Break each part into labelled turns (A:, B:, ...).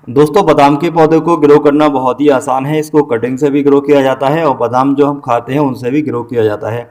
A: दोस्तों बादाम के पौधे को ग्रो करना बहुत ही आसान है। इसको कटिंग से भी ग्रो किया जाता है और बादाम जो हम खाते हैं उनसे भी ग्रो किया जाता है।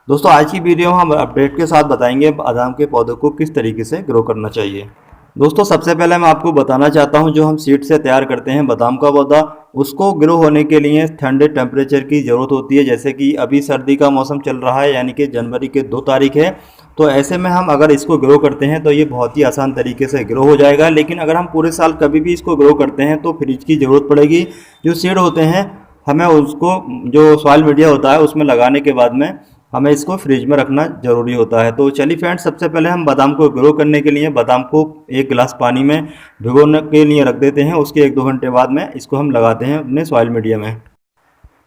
A: दोस्तों आज की वीडियो में हम अपडेट के साथ बताएंगे बादाम के पौधों को किस तरीके से ग्रो करना चाहिए। दोस्तों सबसे पहले मैं आपको बताना चाहता हूं, जो हम सीड से तैयार करते हैं बादाम का पौधा, उसको ग्रो होने के लिए ठंडे टेम्परेचर की ज़रूरत होती है। जैसे कि अभी सर्दी का मौसम चल रहा है, यानी कि जनवरी के 2 तारीख है। तो ऐसे में हम अगर इसको ग्रो करते हैं तो ये बहुत ही आसान तरीके से ग्रो हो जाएगा। लेकिन अगर हम पूरे साल कभी भी इसको ग्रो करते हैं तो फ्रिज की ज़रूरत पड़ेगी। जो सीड होते हैं हमें उसको, जो सॉइल मीडिया होता है उसमें लगाने के बाद में हमें इसको फ्रिज में रखना ज़रूरी होता है। तो चलिए फ्रेंड्स, सबसे पहले हम बादाम को ग्रो करने के लिए बादाम को 1 गिलास पानी में भिगोने के लिए रख देते हैं। उसके 1-2 घंटे बाद में इसको हम लगाते हैं अपने सॉइल मीडिया में।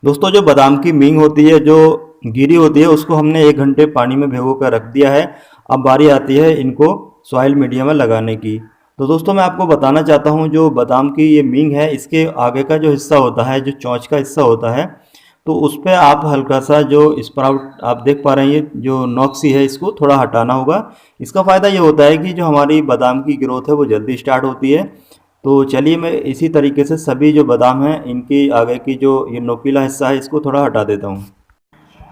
A: दोस्तों जो बादाम की मींग होती है, जो गिरी होती है, उसको हमने 1 घंटे पानी में भिगो कर रख दिया है। अब बारी आती है इनको सॉइल मीडिया में लगाने की। तो दोस्तों मैं आपको बताना चाहता हूँ, जो बादाम की ये मींग है, इसके आगे का जो हिस्सा होता है, जो चोंच का हिस्सा होता है, तो उस पर आप हल्का सा जो स्प्राउट आप देख पा रहे हैं, ये जो नोक सी है, इसको थोड़ा हटाना होगा। इसका फ़ायदा ये होता है कि जो हमारी बादाम की ग्रोथ है वो जल्दी स्टार्ट होती है। तो चलिए मैं इसी तरीके से सभी जो बादाम हैं इनकी आगे की जो ये नोकीला हिस्सा है इसको थोड़ा हटा देता हूँ।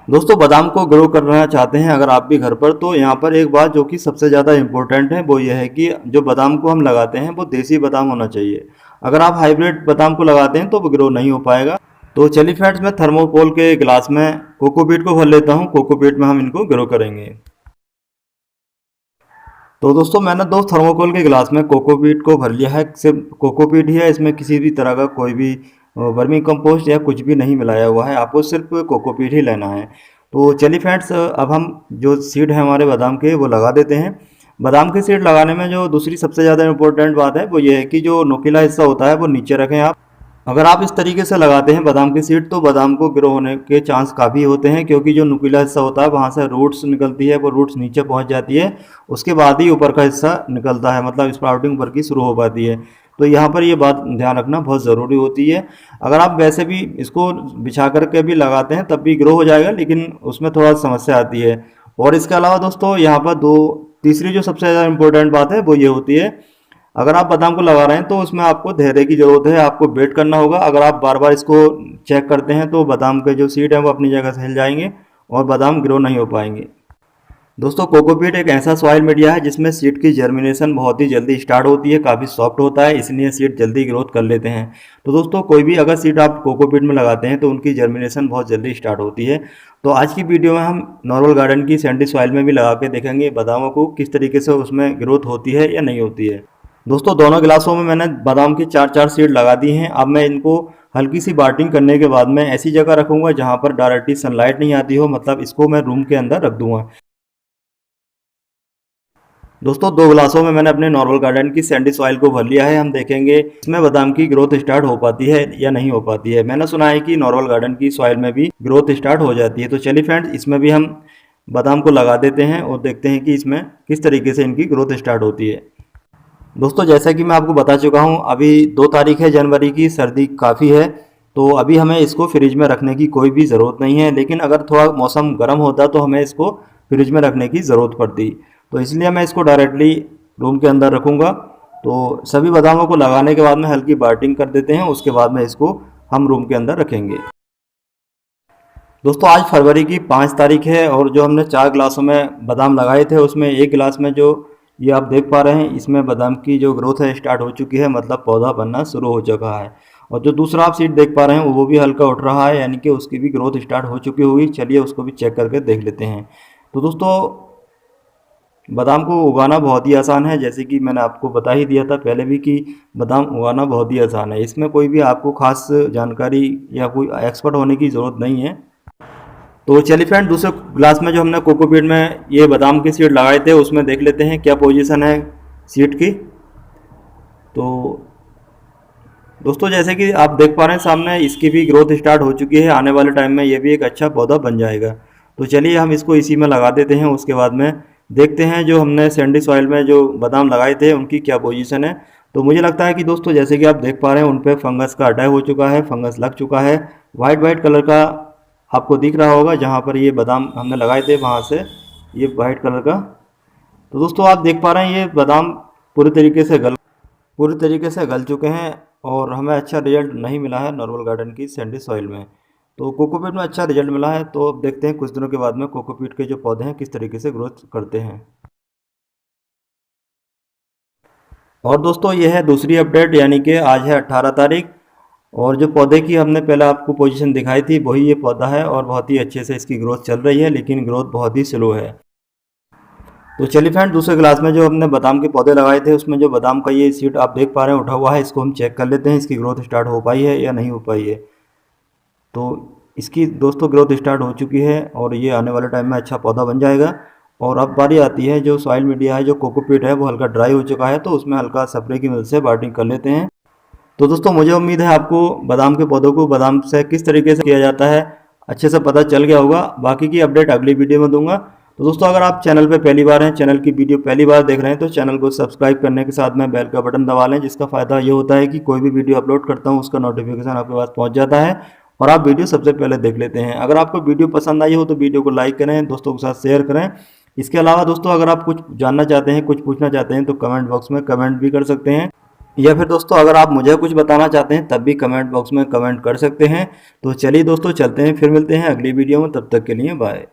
A: दोस्तों बादाम को ग्रो करना चाहते हैं अगर आप भी घर पर, तो यहाँ पर एक बात जो कि सबसे ज़्यादा इम्पोर्टेंट है वो ये है कि जो बादाम को हम लगाते हैं वो देसी बादाम होना चाहिए। अगर आप हाइब्रिड बादाम को लगाते हैं तो वो ग्रो नहीं हो पाएगा। तो चलिए फ्रेंड्स, मैं थर्मोकोल के गिलास में कोकोपीट को भर लेता हूँ। कोकोपीट में हम इनको ग्रो करेंगे। तो दोस्तों मैंने 2 थर्मोकोल के गिलास में कोकोपीट को भर लिया है। सिर्फ कोकोपीट ही है, इसमें किसी भी तरह का कोई भी वर्मी कंपोस्ट या कुछ भी नहीं मिलाया हुआ है। आपको सिर्फ कोकोपीट ही लेना है। तो चलिए फ्रेंड्स, अब हम जो सीड है हमारे बादाम के वो लगा देते हैं। बादाम के सीड लगाने में जो दूसरी सबसे ज़्यादा इम्पोर्टेंट बात है वो ये है कि जो नोकीला हिस्सा होता है वो नीचे रखें आप। अगर आप इस तरीके से लगाते हैं बादाम की सीड तो बादाम को ग्रो होने के चांस काफ़ी होते हैं, क्योंकि जो नुकीला हिस्सा होता है वहाँ से रूट्स निकलती है, वो रूट्स नीचे पहुँच जाती है, उसके बाद ही ऊपर का हिस्सा निकलता है, मतलब स्प्राउटिंग ऊपर की शुरू हो पाती है। तो यहाँ पर ये बात ध्यान रखना बहुत ज़रूरी होती है। अगर आप वैसे भी इसको बिछा करके भी लगाते हैं तब भी ग्रो हो जाएगा, लेकिन उसमें थोड़ा समस्या आती है। और इसके अलावा दोस्तों यहाँ पर तीसरी जो सबसे ज़्यादा इम्पोर्टेंट बात है वो ये होती है, अगर आप बादाम को लगा रहे हैं तो उसमें आपको धैर्य की ज़रूरत है। आपको वेट करना होगा। अगर आप बार बार इसको चेक करते हैं तो बादाम के जो सीड हैं वो अपनी जगह से हिल जाएंगे और बादाम ग्रो नहीं हो पाएंगे। दोस्तों कोकोपीट एक ऐसा सॉइल मीडिया है जिसमें सीड की जर्मिनेशन बहुत ही जल्दी स्टार्ट होती है, काफ़ी सॉफ्ट होता है, इसलिए सीड जल्दी ग्रोथ कर लेते हैं। तो दोस्तों कोई भी अगर सीड आप कोकोपीट में लगाते हैं तो उनकी जर्मिनेशन बहुत जल्दी स्टार्ट होती है। तो आज की वीडियो में हम नॉर्मल गार्डन की सैंडी सॉइल में भी लगा के देखेंगे बादामों को किस तरीके से उसमें ग्रोथ होती है या नहीं होती है। दोस्तों दोनों गिलासों में मैंने बादाम की 4-4 सीड लगा दी हैं। अब मैं इनको हल्की सी बाल्टिंग करने के बाद में ऐसी जगह रखूंगा जहां पर डायरेक्टली सनलाइट नहीं आती हो, मतलब इसको मैं रूम के अंदर रख दूंगा। दोस्तों 2 गिलासों में मैंने अपने नॉर्मल गार्डन की सैंडी सॉइल को भर लिया है। हम देखेंगे इसमें बादाम की ग्रोथ स्टार्ट हो पाती है या नहीं हो पाती है। मैंने सुना है कि नॉर्मल गार्डन की सॉइल में भी ग्रोथ स्टार्ट हो जाती है। तो चलिए फ्रेंड्स, इसमें भी हम बादाम को लगा देते हैं और देखते हैं कि इसमें किस तरीके से इनकी ग्रोथ स्टार्ट होती है। दोस्तों जैसा कि मैं आपको बता चुका हूं, अभी 2 तारीख है जनवरी की, सर्दी काफ़ी है, तो अभी हमें इसको फ्रिज में रखने की कोई भी ज़रूरत नहीं है। लेकिन अगर थोड़ा मौसम गर्म होता तो हमें इसको फ्रिज में रखने की ज़रूरत पड़ती। तो इसलिए मैं इसको डायरेक्टली रूम के अंदर रखूँगा। तो सभी बादामों को लगाने के बाद में हल्की बाल्टिंग कर देते हैं, उसके बाद में इसको हम रूम के अंदर रखेंगे। दोस्तों आज फरवरी की 5 तारीख है और जो हमने 4 गिलासों में बादाम लगाए थे उसमें 1 गिलास में जो ये आप देख पा रहे हैं इसमें बादाम की जो ग्रोथ है स्टार्ट हो चुकी है, मतलब पौधा बनना शुरू हो चुका है। और जो दूसरा आप सीड देख पा रहे हैं वो भी हल्का उठ रहा है, यानी कि उसकी भी ग्रोथ स्टार्ट हो चुकी होगी। चलिए उसको भी चेक करके देख लेते हैं। तो दोस्तों बादाम को उगाना बहुत ही आसान है, जैसे कि मैंने आपको बता ही दिया था पहले भी कि बादाम उगाना बहुत ही आसान है। इसमें कोई भी आपको खास जानकारी या कोई एक्सपर्ट होने की ज़रूरत नहीं है। तो चलिए फ्रेंड, दूसरे ग्लास में जो हमने कोकोपीट में ये बादाम के सीड लगाए थे उसमें देख लेते हैं क्या पोजीशन है सीड की। तो दोस्तों जैसे कि आप देख पा रहे हैं सामने, इसकी भी ग्रोथ स्टार्ट हो चुकी है। आने वाले टाइम में ये भी एक अच्छा पौधा बन जाएगा। तो चलिए हम इसको इसी में लगा देते हैं। उसके बाद में देखते हैं जो हमने सैंडी सॉइल में जो बादाम लगाए थे उनकी क्या पोजीशन है। तो मुझे लगता है कि दोस्तों जैसे कि आप देख पा रहे हैं उन पर फंगस का अटैक हो चुका है, फंगस लग चुका है। वाइट कलर का आपको दिख रहा होगा, जहाँ पर ये बादाम हमने लगाए थे वहाँ से ये वाइट कलर का। तो दोस्तों आप देख पा रहे हैं ये बादाम पूरी तरीके से गल चुके हैं। और हमें अच्छा रिजल्ट नहीं मिला है नॉर्मल गार्डन की सैंडी सॉइल में। तो कोकोपीट में अच्छा रिजल्ट मिला है। तो अब देखते हैं कुछ दिनों के बाद में कोकोपीट के जो पौधे हैं किस तरीके से ग्रोथ करते हैं। और दोस्तों ये है दूसरी अपडेट, यानी कि आज है 18 तारीख, और जो पौधे की हमने पहले आपको पोजीशन दिखाई थी वही ये पौधा है और बहुत ही अच्छे से इसकी ग्रोथ चल रही है, लेकिन ग्रोथ बहुत ही स्लो है। तो चलिए फ्रेंड, दूसरे क्लास में जो हमने बादाम के पौधे लगाए थे उसमें जो बादाम का ये सीड आप देख पा रहे हैं उठा हुआ है, इसको हम चेक कर लेते हैं इसकी ग्रोथ स्टार्ट हो पाई है या नहीं हो पाई है। तो इसकी दोस्तों ग्रोथ स्टार्ट हो चुकी है और ये आने वाले टाइम में अच्छा पौधा बन जाएगा। और अब बारी आती है जो सॉइल मीडिया है, जो कोकोपीट है वो हल्का ड्राई हो चुका है, तो उसमें हल्का स्प्रे की मदद से वाटरिंग कर लेते हैं। तो दोस्तों मुझे उम्मीद है आपको बादाम के पौधों को बादाम से किस तरीके से किया जाता है अच्छे से पता चल गया होगा। बाकी की अपडेट अगली वीडियो में दूंगा। तो दोस्तों अगर आप चैनल पे पहली बार हैं, चैनल की वीडियो पहली बार देख रहे हैं, तो चैनल को सब्सक्राइब करने के साथ में बेल का बटन दबा लें, जिसका फ़ायदा ये होता है कि कोई भी वीडियो अपलोड करता हूँ उसका नोटिफिकेशन आपके पास पहुँच जाता है और आप वीडियो सबसे पहले देख लेते हैं। अगर आपको वीडियो पसंद आई हो तो वीडियो को लाइक करें, दोस्तों के साथ शेयर करें। इसके अलावा दोस्तों अगर आप कुछ जानना चाहते हैं, कुछ पूछना चाहते हैं तो कमेंट बॉक्स में कमेंट भी कर सकते हैं, या फिर दोस्तों अगर आप मुझे कुछ बताना चाहते हैं तब भी कमेंट बॉक्स में कमेंट कर सकते हैं। तो चलिए दोस्तों चलते हैं, फिर मिलते हैं अगली वीडियो में, तब तक के लिए बाय।